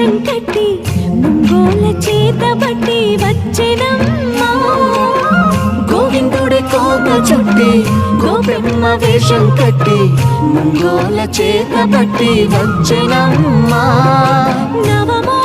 వేషం కట్టి ముంగోల చేత బట్టి వచ్చెనమ్మా గోవిందుడి కోక చుట్టి గోపెమ్మ వేషం కట్టి ముంగోల చేత బట్టి వచ్చెనమ్మా నవమో